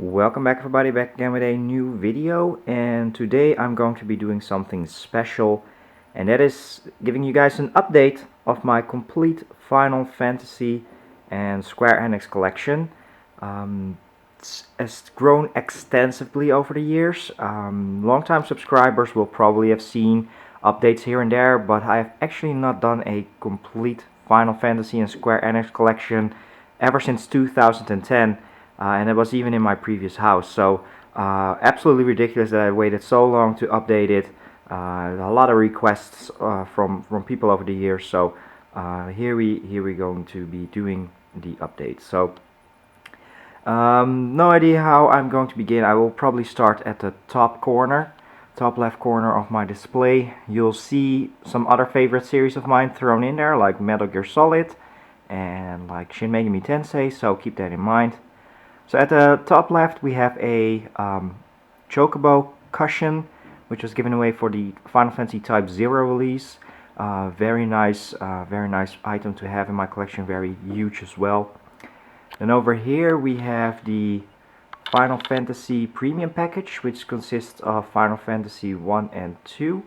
Welcome back everybody, back again with a new video, and today I'm going to be doing something special, and that is giving you guys an update of my complete Final Fantasy and Square Enix collection. It's grown extensively over the years. Long-time subscribers will probably have seen updates here and there, but I have actually not done a complete Final Fantasy and Square Enix collection ever since 2010. And it was even in my previous house. So absolutely ridiculous that I waited so long to update it. A lot of requests from people over the years. So here we're going to be doing the update. So no idea how I'm going to begin. I will probably start at the top left corner of my display. You'll see some other favorite series of mine thrown in there, like Metal Gear Solid and like Shin Megami Tensei. So keep that in mind. So at the top left we have a Chocobo cushion, which was given away for the Final Fantasy Type 0 release. Very nice item to have in my collection, very huge as well. And over here we have the Final Fantasy Premium Package, which consists of Final Fantasy 1 and 2.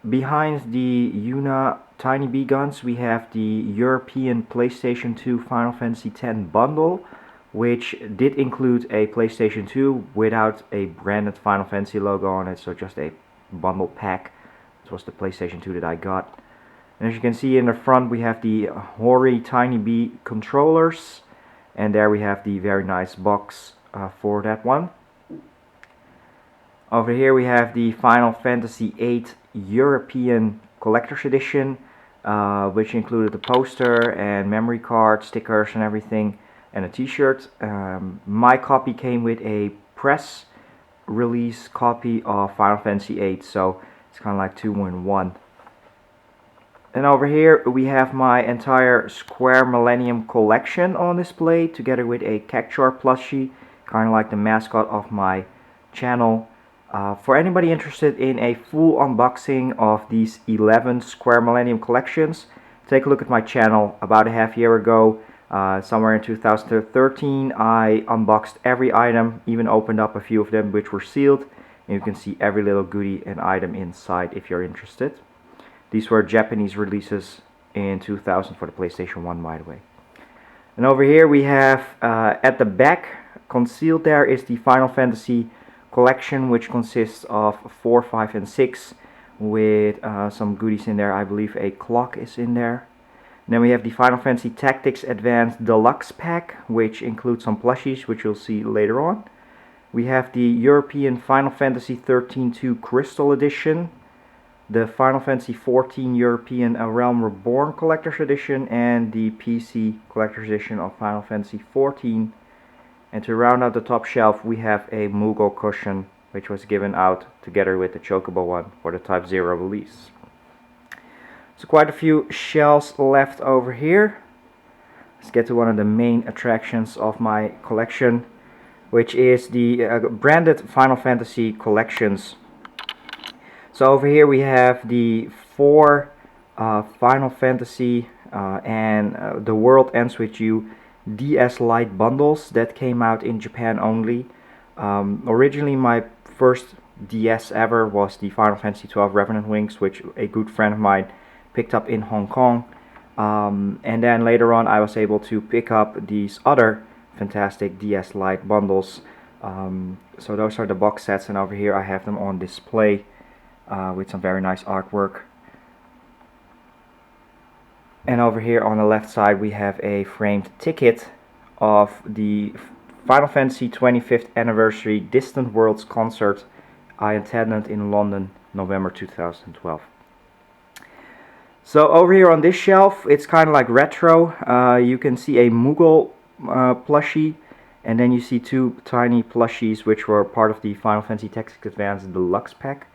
Behind the Yuna Tiny Bee Guns we have the European PlayStation 2 Final Fantasy X bundle, which did include a PlayStation 2 without a branded Final Fantasy logo on it, so just a bundle pack. It was the PlayStation 2 that I got. And as you can see in the front we have the Hori Tiny Bee controllers, and there we have the very nice box for that one. Over here we have the Final Fantasy VIII European Collector's Edition, which included the poster and memory card, stickers and everything, and a t-shirt. My copy came with a press release copy of Final Fantasy VIII, so it's kind of like 2 in 1. And over here we have my entire Square Millennium collection on display, together with a Cactuar plushie, kind of like the mascot of my channel. For anybody interested in a full unboxing of these 11 Square Millennium collections, take a look at my channel. About a half year ago, somewhere in 2013, I unboxed every item, even opened up a few of them which were sealed, and you can see every little goodie and item inside if you're interested. These were Japanese releases in 2000 for the PlayStation 1, by the way. And over here we have, at the back, concealed there, is the Final Fantasy collection, which consists of 4, 5 and 6 with some goodies in there. I believe a clock is in there. And then we have the Final Fantasy Tactics Advanced Deluxe Pack, which includes some plushies, which you'll see later on. We have the European Final Fantasy 13-2 Crystal Edition, the Final Fantasy 14 European A Realm Reborn Collector's Edition, and the PC Collector's Edition of Final Fantasy 14. And to round out the top shelf we have a Moogle cushion, which was given out together with the Chocobo one for the Type 0 release. So quite a few shells left over here. Let's get to one of the main attractions of my collection, which is the branded Final Fantasy collections. So over here we have the 4 Final Fantasy and The World Ends With You DS Lite bundles that came out in Japan only. Originally my first DS ever was the Final Fantasy 12 Revenant Wings, which a good friend of mine picked up in Hong Kong, and then later on I was able to pick up these other fantastic DS Lite bundles. So those are the box sets, and over here I have them on display with some very nice artwork. And over here on the left side we have a framed ticket of the Final Fantasy 25th Anniversary Distant Worlds concert I attended in London, November 2012. So over here on this shelf, it's kind of like retro. You can see a Moogle plushie, and then you see 2 tiny plushies which were part of the Final Fantasy Tactics Advanced Deluxe Pack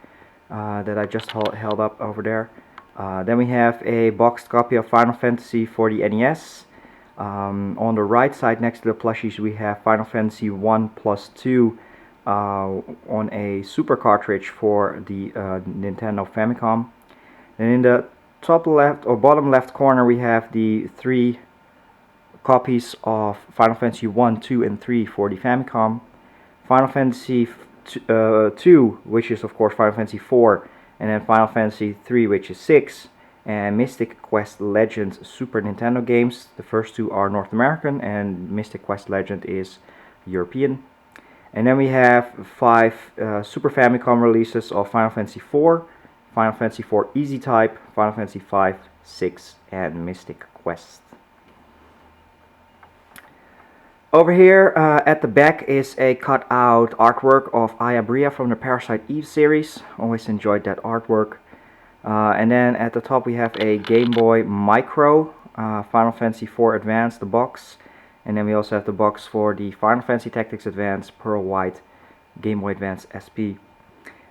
that I just held up over there. Then we have a boxed copy of Final Fantasy for the NES. On the right side next to the plushies we have Final Fantasy 1+2 on a super cartridge for the Nintendo Famicom. And in the top left or bottom left corner we have the 3 copies of Final Fantasy 1, 2, and 3 for the Famicom, Final Fantasy 2, which is of course Final Fantasy 4, and then Final Fantasy 3, which is 6, and Mystic Quest Legend Super Nintendo games. The first two are North American, and Mystic Quest Legend is European. And then we have 5 Super Famicom releases of Final Fantasy 4, Final Fantasy 4 Easy Type, Final Fantasy 5, 6, and Mystic Quest. Over here at the back is a cut-out artwork of Aya Bria from the Parasite Eve series. Always enjoyed that artwork. And then at the top we have a Game Boy Micro, Final Fantasy 4 Advance, the box. And then we also have the box for the Final Fantasy Tactics Advance, Pearl White, Game Boy Advance SP.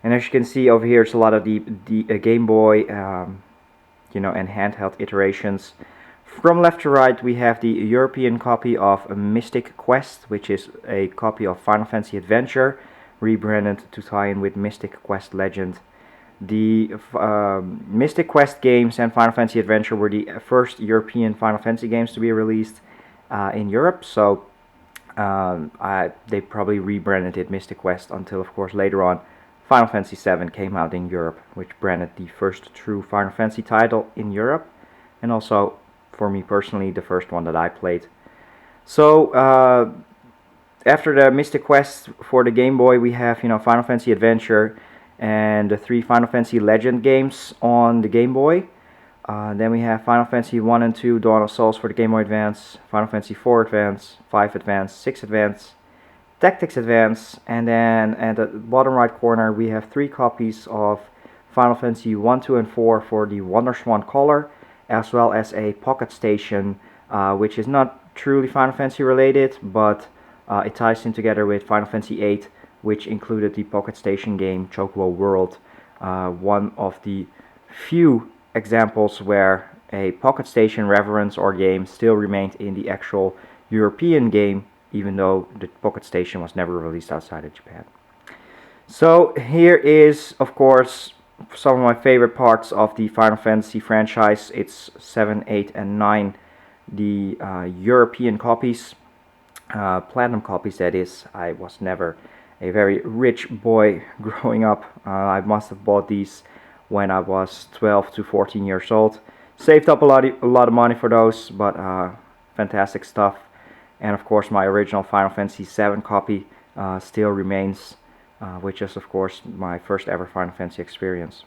And as you can see over here, it's a lot of the Game Boy, you know, and handheld iterations. From left to right, we have the European copy of Mystic Quest, which is a copy of Final Fantasy Adventure, rebranded to tie in with Mystic Quest Legend. The Mystic Quest games and Final Fantasy Adventure were the first European Final Fantasy games to be released in Europe, so they probably rebranded it Mystic Quest until, of course, later on Final Fantasy VII came out in Europe, which branded the first true Final Fantasy title in Europe, and also, for me personally, the first one that I played. So after the Mystic Quest for the Game Boy, we have, you know, Final Fantasy Adventure and the 3 Final Fantasy Legend games on the Game Boy. Then we have Final Fantasy 1 and 2 Dawn of Souls for the Game Boy Advance, Final Fantasy 4 Advance, 5 Advance, 6 Advance, Tactics Advance, and then at the bottom right corner we have 3 copies of Final Fantasy 1, 2, and 4 for the WonderSwan Color, as well as a Pocket Station, which is not truly Final Fantasy related, but it ties in together with Final Fantasy 8, which included the Pocket Station game Chocobo World, one of the few examples where a Pocket Station reference or game still remained in the actual European game, even though the Pocket Station was never released outside of Japan. So here is, of course, some of my favorite parts of the Final Fantasy franchise. It's 7, 8, and 9, the European copies, platinum copies that is. I was never a very rich boy growing up. I must have bought these when I was 12 to 14 years old. Saved up a lot of money for those, but fantastic stuff. And of course my original Final Fantasy VII copy still remains, which is of course my first ever Final Fantasy experience.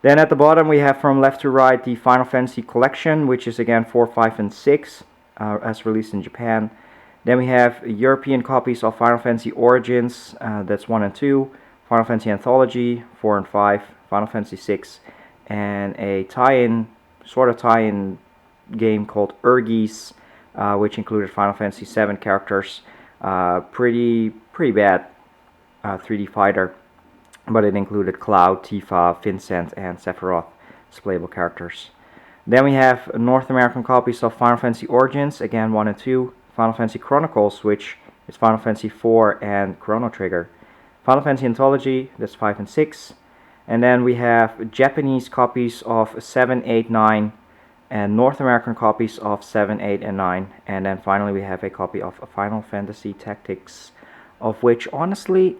Then at the bottom we have from left to right the Final Fantasy Collection, which is again 4, 5, and 6 as released in Japan. Then we have European copies of Final Fantasy Origins, that's 1 and 2, Final Fantasy Anthology 4 and 5, Final Fantasy 6, and a sort of tie-in game called Urgis, which included Final Fantasy 7 characters. Pretty bad 3D fighter, but it included Cloud, Tifa, Vincent, and Sephiroth as playable characters. Then we have North American copies of Final Fantasy Origins, again 1 and 2, Final Fantasy Chronicles, which is Final Fantasy 4 and Chrono Trigger, Final Fantasy Anthology, that's 5 and 6, and then we have Japanese copies of 7, 8, 9, and North American copies of 7, 8, and 9, and then finally we have a copy of Final Fantasy Tactics, of which honestly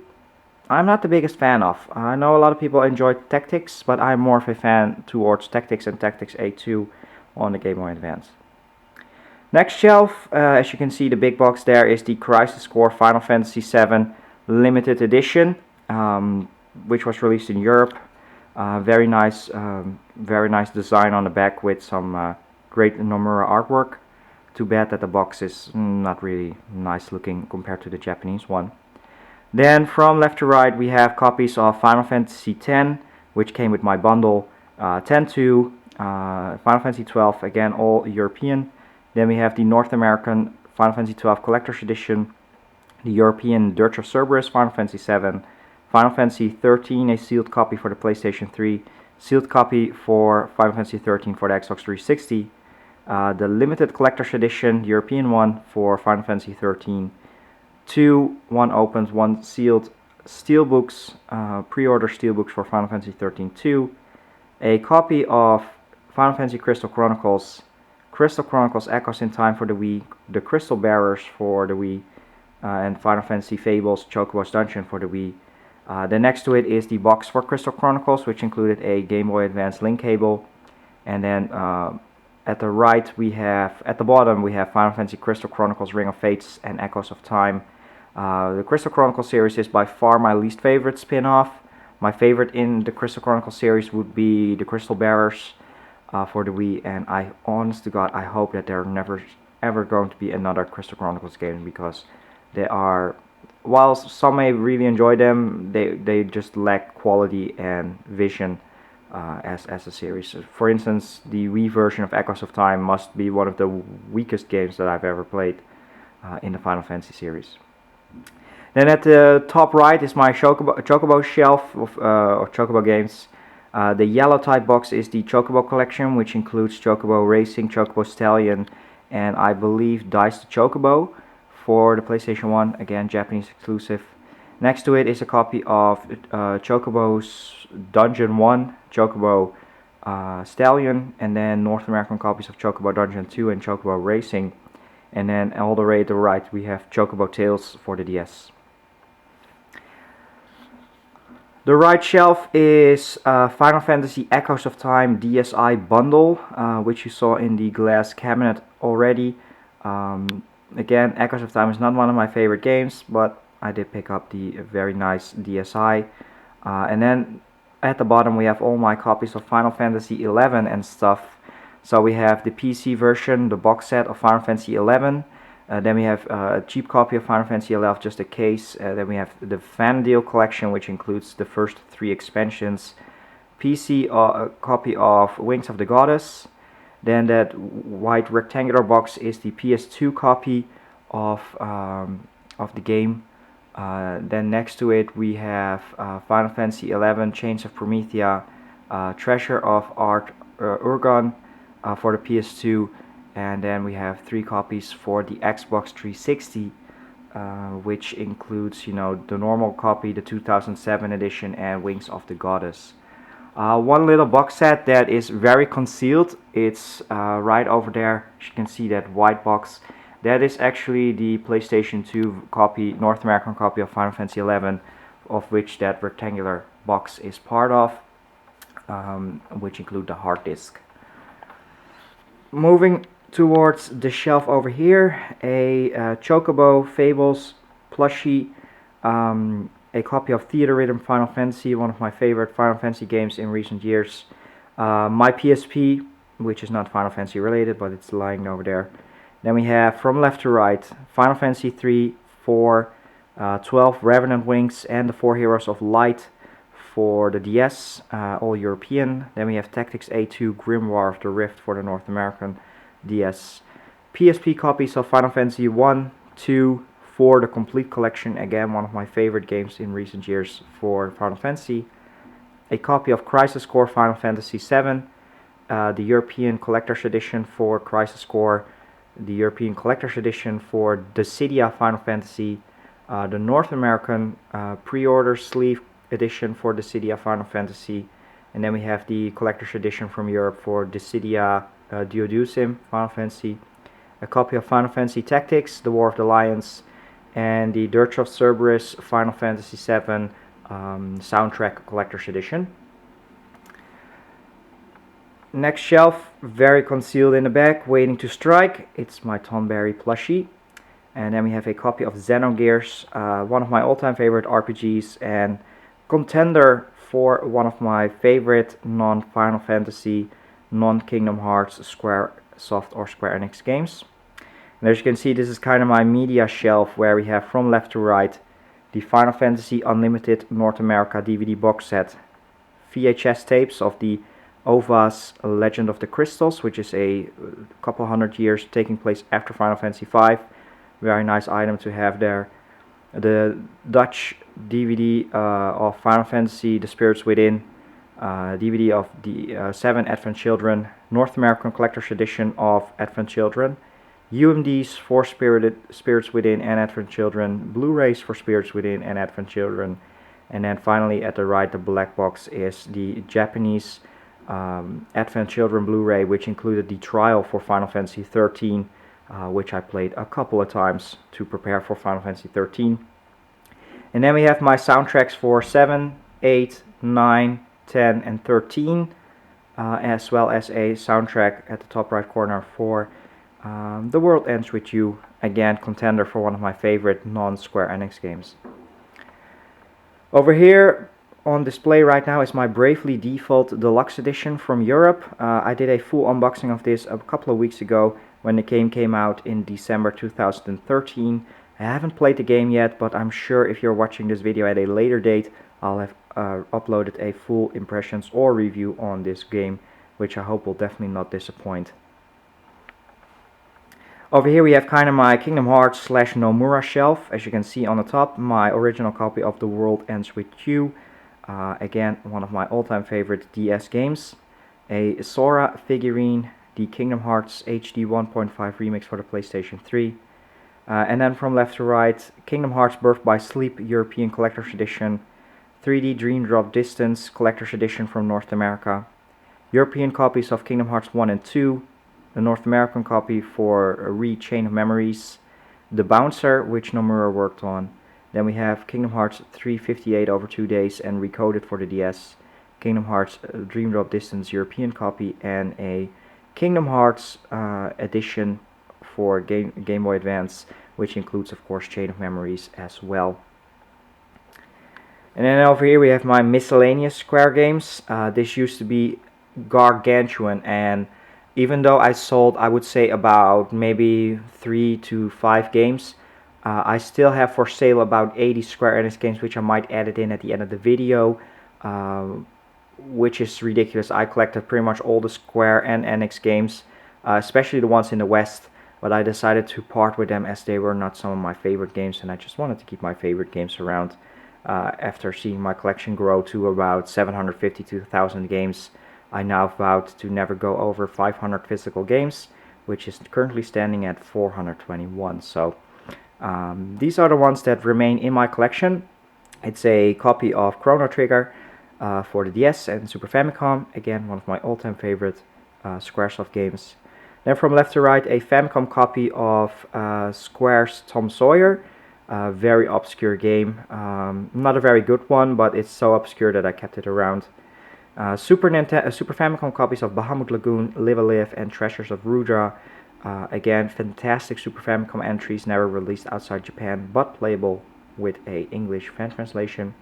I'm not the biggest fan of. I know a lot of people enjoy Tactics, but I'm more of a fan towards Tactics and Tactics A2 on the Game Boy Advance. Next shelf, as you can see, the big box there is the Crisis Core Final Fantasy VII Limited Edition, which was released in Europe. Very nice design on the back with some great Nomura artwork. Too bad that the box is not really nice looking compared to the Japanese one. Then from left to right we have copies of Final Fantasy X, which came with my bundle, 10-2, Final Fantasy 12, again all European. Then we have the North American Final Fantasy 12 Collector's Edition, the European Dirge of Cerberus Final Fantasy 7, Final Fantasy 13, a sealed copy for the PlayStation 3, sealed copy for Final Fantasy 13 for the Xbox 360, the limited Collector's Edition, European one for Final Fantasy 13, 1 opened, 1 sealed steelbooks, pre-order steelbooks for Final Fantasy 13-2, a copy of Final Fantasy Crystal Chronicles Crystal Chronicles Echoes in Time for the Wii, the Crystal Bearers for the Wii, and Final Fantasy Fables Chocobo's Dungeon for the Wii. Then next to it is the box for Crystal Chronicles, which included a Game Boy Advance link cable. And then at the right we have, at the bottom we have Final Fantasy Crystal Chronicles Ring of Fates and Echoes of Time. The Crystal Chronicles series is by far my least favorite spin-off. My favorite in the Crystal Chronicles series would be the Crystal Bearers for the Wii, and I, honest to God, I hope that there never ever going to be another Crystal Chronicles game, because they are, while some may really enjoy them, they just lack quality and vision as a series. For instance, the Wii version of Echoes of Time must be one of the weakest games that I've ever played in the Final Fantasy series. Then at the top right is my Chocobo shelf of Chocobo games. The yellow type box is the Chocobo collection, which includes Chocobo Racing, Chocobo Stallion, and I believe Dice the Chocobo for the PlayStation 1, again Japanese exclusive. Next to it is a copy of Chocobo's Dungeon 1, Chocobo Stallion, and then North American copies of Chocobo Dungeon 2 and Chocobo Racing. And then all the way to the right we have Chocobo Tales for the DS. The right shelf is Final Fantasy Echoes of Time DSi bundle, which you saw in the glass cabinet already. Again, Echoes of Time is not one of my favorite games, but I did pick up the very nice DSi. And then at the bottom we have all my copies of Final Fantasy XI and stuff. So we have the PC version, the box set of Final Fantasy XI. Then we have a cheap copy of Final Fantasy XI, just a case. Then we have the Fan Deal collection, which includes the first 3 expansions. PC copy of Wings of the Goddess. Then that white rectangular box is the PS2 copy of the game. Then next to it we have Final Fantasy XI Chains of Promethea, Treasure of Art Urgon for the PS2. And then we have 3 copies for the Xbox 360, which includes, you know, the normal copy, the 2007 edition, and Wings of the Goddess. One little box set that is very concealed. It's right over there. As you can see, that white box. That is actually the PlayStation 2 copy, North American copy of Final Fantasy XI, of which that rectangular box is part of, which include the hard disk. Moving towards the shelf over here, a Chocobo Fables plushie, a copy of Theater Rhythm Final Fantasy, one of my favorite Final Fantasy games in recent years. My PSP, which is not Final Fantasy related, but it's lying over there. Then we have, from left to right, Final Fantasy 3, 4, 12 Revenant Wings, and the 4 Heroes of Light for the DS, all European. Then we have Tactics A2 Grimoire of the Rift for the North American DS. PSP copies of Final Fantasy 1, 2, 4, the complete collection, again one of my favorite games in recent years for Final Fantasy. A copy of Crisis Core Final Fantasy 7, the European Collector's Edition for Crisis Core, the European Collector's Edition for Dissidia Final Fantasy, the North American pre-order sleeve edition for Dissidia Final Fantasy, and then we have the Collector's Edition from Europe for Dissidia Duodecim Final Fantasy, a copy of Final Fantasy Tactics, The War of the Lions, and the Dirge of Cerberus Final Fantasy VII Soundtrack Collector's Edition. Next shelf, very concealed in the back, waiting to strike. It's my Tonberry plushie. And then we have a copy of Xenogears, one of my all-time favorite RPGs and contender for one of my favorite non-Final Fantasy, non-Kingdom Hearts, Squaresoft or Square Enix games. And as you can see, this is kind of my media shelf where we have, from left to right, the Final Fantasy Unlimited North America DVD box set, VHS tapes of the OVA's Legend of the Crystals, which is a couple hundred years taking place after Final Fantasy V. Very nice item to have there. The Dutch DVD of Final Fantasy The Spirits Within, DVD of the 7 Advent Children, North American Collector's Edition of Advent Children, UMDs for Spirits Within and Advent Children, Blu-rays for Spirits Within and Advent Children, and then finally at the right, the black box is the Japanese Advent Children Blu-ray, which included the trial for Final Fantasy 13, which I played a couple of times to prepare for Final Fantasy 13. And then we have my soundtracks for 7, 8, 9, 10, and 13, as well as a soundtrack at the top right corner for The World Ends With You, again contender for one of my favorite non-Square Enix games. Over here on display right now is my Bravely Default Deluxe Edition from Europe. I did a full unboxing of this a couple of weeks ago when the game came out in December 2013. I haven't played the game yet, but I'm sure if you're watching this video at a later date, I'll have uploaded a full impressions or review on this game, which I hope will definitely not disappoint. Over here we have kind of my Kingdom Hearts / Nomura shelf. As you can see on the top, my original copy of The World Ends With You. Again, one of my all-time favorite DS games. A Sora figurine, the Kingdom Hearts HD 1.5 remix for the PlayStation 3. And then from left to right, Kingdom Hearts Birth by Sleep European Collector's Edition. 3D Dream Drop Distance Collector's Edition from North America. European copies of Kingdom Hearts 1 and 2. The North American copy for Chain of Memories, The Bouncer, which Nomura worked on. Then we have Kingdom Hearts 358 over 2 days and Recoded for the DS, Kingdom Hearts Dream Drop Distance European copy, and a Kingdom Hearts edition for Game Boy Advance, which includes of course Chain of Memories as well. And then over here we have my miscellaneous Square games. This used to be gargantuan, and even though I sold, I would say, about maybe 3 to 5 games, I still have for sale about 80 Square Enix games, which I might edit in at the end of the video, which is ridiculous. I collected pretty much all the Square and Enix games, especially the ones in the West, but I decided to part with them as they were not some of my favorite games, and I just wanted to keep my favorite games around. After seeing my collection grow to about 750 to 1,000 games, I now vowed to never go over 500 physical games, which is currently standing at 421. So these are the ones that remain in my collection. It's a copy of Chrono Trigger for the DS and Super Famicom. Again, one of my all-time favorite Squaresoft games. Then from left to right, a Famicom copy of Square's Tom Sawyer. Very obscure game. Not a very good one, but it's so obscure that I kept it around. Super Famicom copies of Bahamut Lagoon, Live a Live, and Treasures of Rudra. Again, fantastic Super Famicom entries, never released outside Japan, but playable with a English fan translation.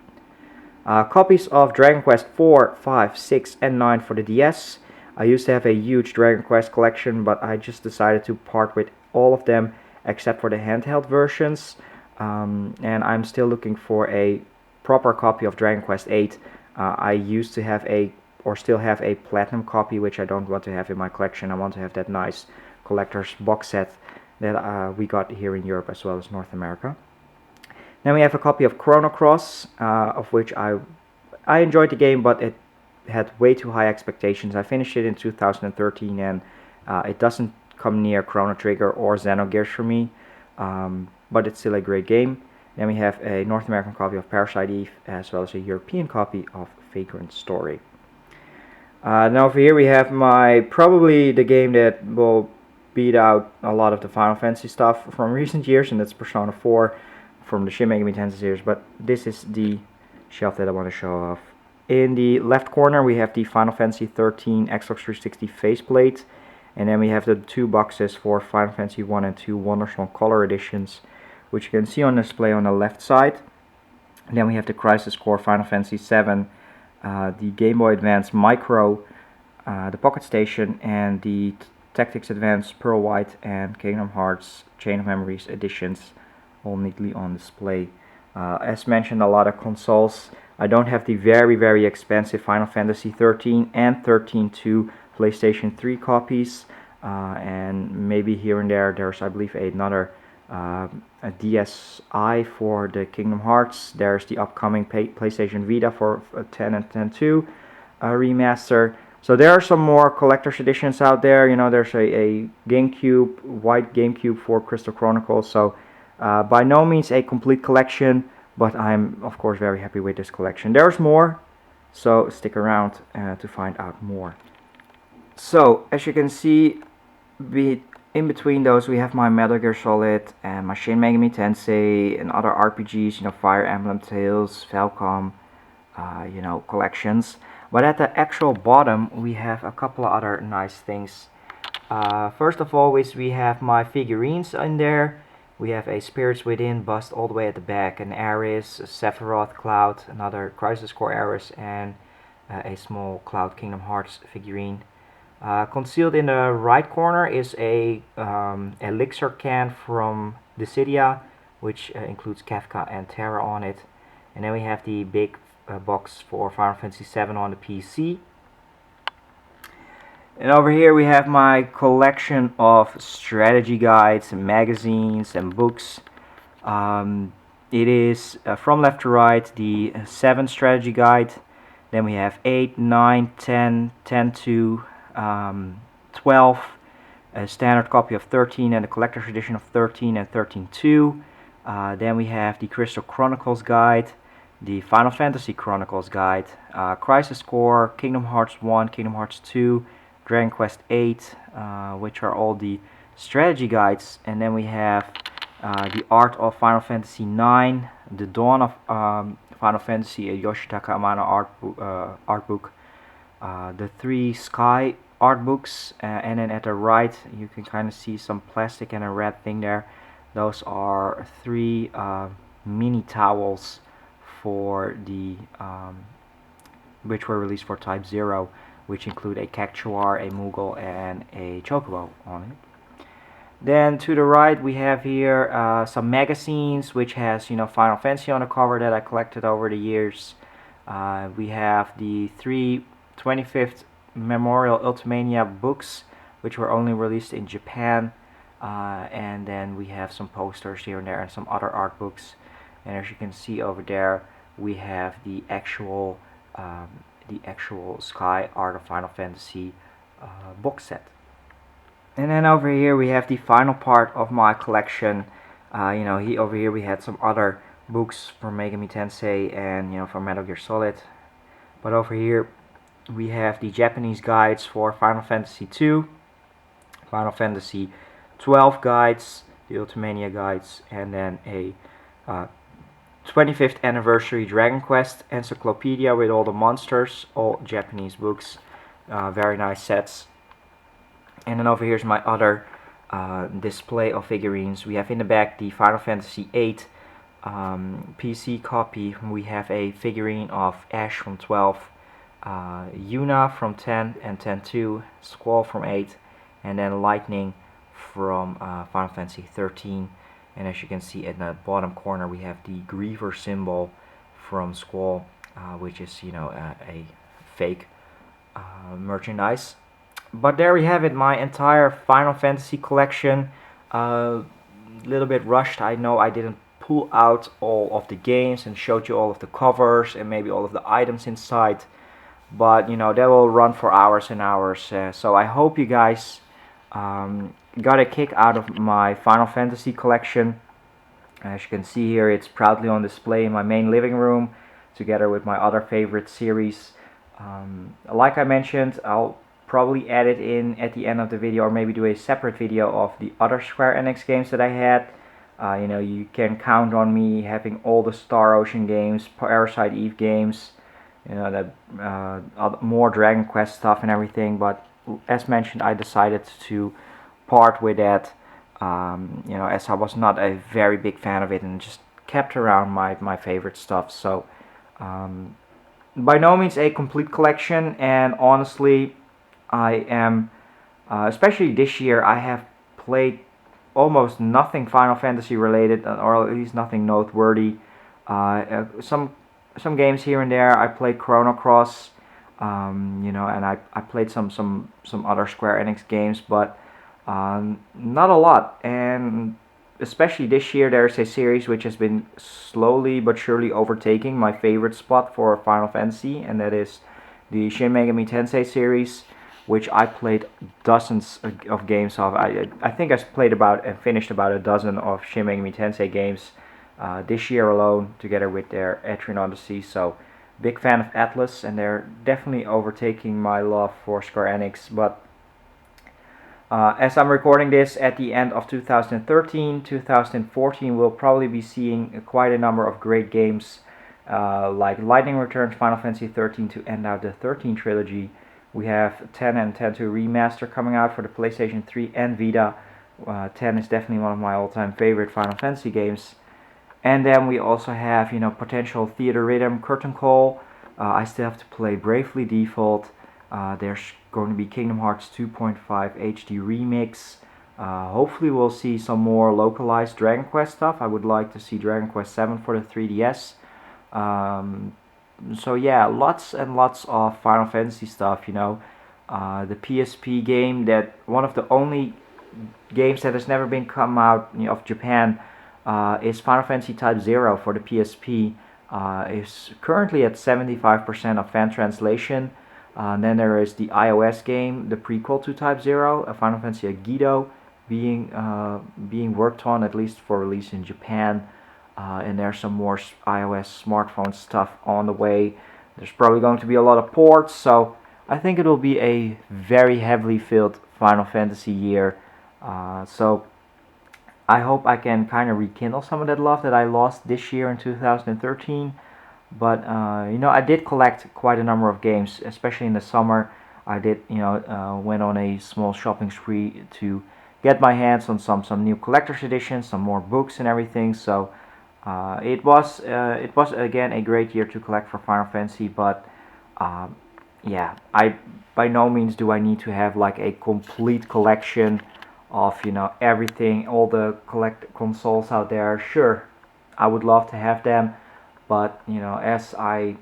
Copies of Dragon Quest 4, 5, 6, and 9 for the DS. I used to have a huge Dragon Quest collection, but I just decided to part with all of them except for the handheld versions. And I'm still looking for a proper copy of Dragon Quest 8. I used to have or still have a platinum copy, which I don't want to have in my collection. I want to have that nice collector's box set that we got here in Europe as well as North America. Then we have a copy of Chrono Cross, of which I enjoyed the game, but it had way too high expectations. I finished it in 2013, and it doesn't come near Chrono Trigger or Xenogears for me, but it's still a great game. Then we have a North American copy of Parasite Eve, as well as a European copy of Vagrant Story. Now over here we have probably the game that will beat out a lot of the Final Fantasy stuff from recent years, and that's Persona 4 from the Shin Megami Tensei series, but this is the shelf that I want to show off. In the left corner we have the Final Fantasy 13 Xbox 360 faceplate, and then we have the 2 boxes for Final Fantasy 1 and 2 Wonderswan Color Editions, which you can see on display on the left side. And then we have the Crisis Core Final Fantasy 7, the Game Boy Advance Micro, the Pocket Station, and the Tactics Advance Pearl White and Kingdom Hearts Chain of Memories editions, all neatly on display. As mentioned, a lot of consoles. I don't have the very expensive Final Fantasy 13 and 13-2 PlayStation 3 copies, and maybe here and there's, I believe, another a DSi for the Kingdom Hearts. There's the upcoming PlayStation Vita for 10 and 10.2 remaster. So there are some more collector's editions out there. You know, there's a GameCube, white GameCube for Crystal Chronicles. So by no means a complete collection, but I'm of course very happy with this collection. There's more, So stick around to find out more. So as you can see, in between those we have my Metal Gear Solid and my Shin Megami Tensei and other RPGs, Fire Emblem Tales, Falcom, collections. But at the actual bottom we have a couple of other nice things. First of all we have my figurines in there. We have a Spirits Within bust all the way at the back, an Ares, a Sephiroth, Cloud, another Crisis Core Ares, and a small Cloud Kingdom Hearts figurine. Concealed in the right corner is a elixir can from Dissidia, which includes Kefka and Terra on it. And then we have the big box for Final Fantasy VII on the PC. And over here we have my collection of strategy guides and magazines and books. It is from left to right the 7 strategy guide. Then we have 8, 9, 10, 10-2, 12, a standard copy of 13 and a collector's edition of 13 and 13-2. Then we have the Crystal Chronicles guide, the Final Fantasy Chronicles guide, Crisis Core, Kingdom Hearts 1, Kingdom Hearts 2, Dragon Quest 8, which are all the strategy guides. And then we have the Art of Final Fantasy 9, the Dawn of Final Fantasy, a Yoshitaka Amano art book, the 3 Sky art books, and then at the right you can kind of see some plastic and a red thing there. Those are 3 mini towels for the which were released for Type 0, which include a Cactuar, a Moogle, and a Chocobo on it. Then to the right we have here some magazines, which has Final Fantasy on the cover that I collected over the years. We have the 3 25th Memorial Ultimania books, which were only released in Japan, and then we have some posters here and there and some other art books. And as you can see over there, we have the actual Sky Art of Final Fantasy box set. And then over here we have the final part of my collection. Over here we had some other books from Megami Tensei and from Metal Gear Solid. But over here we have the Japanese guides for Final Fantasy 2, Final Fantasy 12 guides, the Ultimania guides, and then a 25th anniversary Dragon Quest encyclopedia with all the monsters, all Japanese books, very nice sets. And then over here's my other display of figurines. We have in the back the Final Fantasy 8 PC copy. We have a figurine of Ash from 12, Yuna from 10 and 10-2, Squall from 8, and then Lightning from Final Fantasy 13. And as you can see in the bottom corner we have the Griever symbol from Squall, which is a fake merchandise. But there we have it, my entire Final Fantasy collection. Little bit rushed, I know. I didn't pull out all of the games and showed you all of the covers and maybe all of the items inside, but that will run for hours and hours. So I hope you guys got a kick out of my Final Fantasy collection. As you can see here, it's proudly on display in my main living room together with my other favorite series. Like I mentioned, I'll probably add it in at the end of the video, or maybe do a separate video of the other Square Enix games that I had. You can count on me having all the Star Ocean games, Parasite Eve games, more Dragon Quest stuff and everything. But as mentioned, I decided to part with that, as I was not a very big fan of it and just kept around my favorite stuff. So by no means a complete collection, and honestly I am, especially this year, I have played almost nothing Final Fantasy related, or at least nothing noteworthy. Some games here and there. I played Chrono Cross, and I played some other Square Enix games, but not a lot. And especially this year, there's a series which has been slowly but surely overtaking my favorite spot for Final Fantasy, and that is the Shin Megami Tensei series, which I played dozens of games of. I think I played about and finished about a dozen of Shin Megami Tensei games this year alone, together with their Etrian Odyssey. So Big fan of Atlas, and they're definitely overtaking my love for Square Enix. But as I'm recording this at the end of 2013, 2014, we'll probably be seeing quite a number of great games like Lightning Returns, Final Fantasy 13 to end out the 13 trilogy. We have 10 and 10 2 Remaster coming out for the PlayStation 3 and Vita. 10 is definitely one of my all-time favorite Final Fantasy games. And then we also have, potential Theater Rhythm, Curtain Call. I still have to play Bravely Default. There's going to be Kingdom Hearts 2.5 HD Remix. Hopefully we'll see some more localized Dragon Quest stuff. I would like to see Dragon Quest 7 for the 3DS. So yeah, lots and lots of Final Fantasy stuff, the PSP game, that one of the only games that has never been come out of Japan is Final Fantasy Type 0 for the PSP. Is currently at 75% of fan translation. Then there is the iOS game, the prequel to Type 0, Final Fantasy Agido, being worked on, at least for release in Japan. And there's some more iOS smartphone stuff on the way. There's probably going to be a lot of ports, so I think it will be a very heavily filled Final Fantasy year. So I hope I can kind of rekindle some of that love that I lost this year in 2013. But I did collect quite a number of games, especially in the summer. I did, went on a small shopping spree to get my hands on some new collector's editions, some more books and everything. So it was again a great year to collect for Final Fantasy. But yeah, I by no means do I need to have like a complete collection of everything, all the collect consoles out there. Sure, I would love to have them, but as I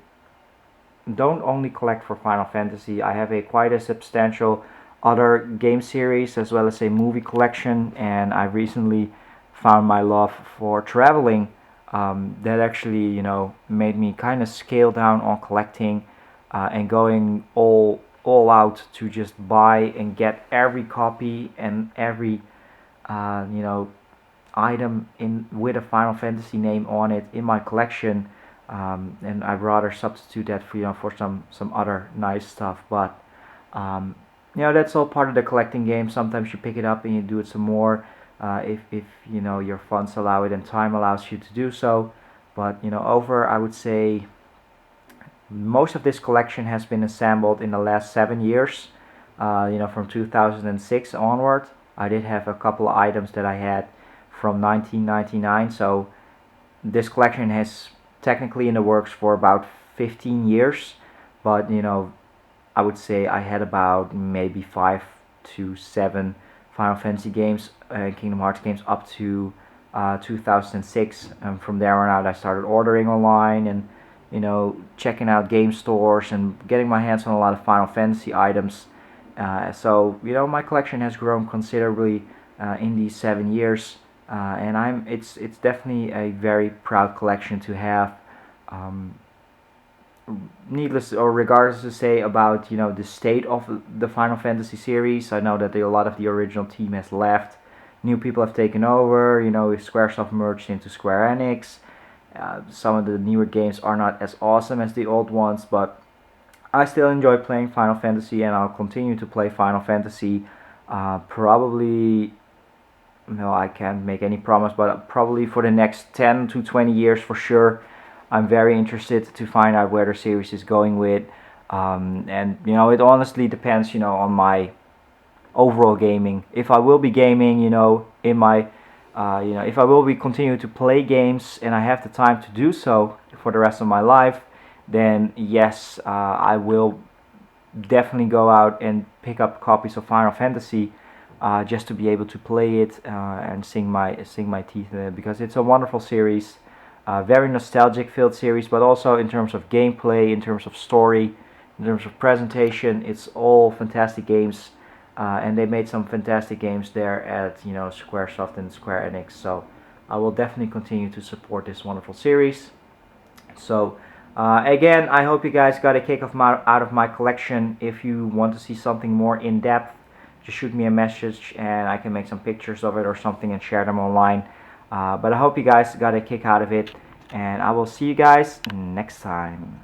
don't only collect for Final Fantasy, I have quite a substantial other game series as well as a movie collection, and I recently found my love for traveling. That actually made me kind of scale down on collecting and going all out to just buy and get every copy and every item in with a Final Fantasy name on it in my collection. And I'd rather substitute that for some other nice stuff. But that's all part of the collecting game. Sometimes you pick it up and you do it some more if your funds allow it and time allows you to do so. But over, I would say most of this collection has been assembled in the last 7 years. From 2006 onward. I did have a couple of items that I had from 1999. So this collection has technically in the works for about 15 years. But I would say I had about maybe 5 to 7 Final Fantasy games and Kingdom Hearts games up to 2006. And from there on out, I started ordering online and checking out game stores and getting my hands on a lot of Final Fantasy items. So my collection has grown considerably in these 7 years, and it's definitely a very proud collection to have. Needless or regardless to say about the state of the Final Fantasy series, I know that a lot of the original team has left. New people have taken over. Squaresoft merged into Square Enix. Some of the newer games are not as awesome as the old ones, but I still enjoy playing Final Fantasy, and I'll continue to play Final Fantasy. Probably, no, I can't make any promise, but probably for the next 10 to 20 years for sure. I'm very interested to find out where the series is going with, and it honestly depends, on my overall gaming. If I will be gaming, in my if I will be continuing to play games and I have the time to do so for the rest of my life, then yes, I will definitely go out and pick up copies of Final Fantasy just to be able to play it and sing my teeth in it, because it's a wonderful series, very nostalgic filled series, but also in terms of gameplay, in terms of story, in terms of presentation, it's all fantastic games. And they made some fantastic games there at Squaresoft and Square Enix. So I will definitely continue to support this wonderful series. So again, I hope you guys got a kick out of my collection. If you want to see something more in depth, just shoot me a message and I can make some pictures of it or something and share them online. But I hope you guys got a kick out of it, and I will see you guys next time.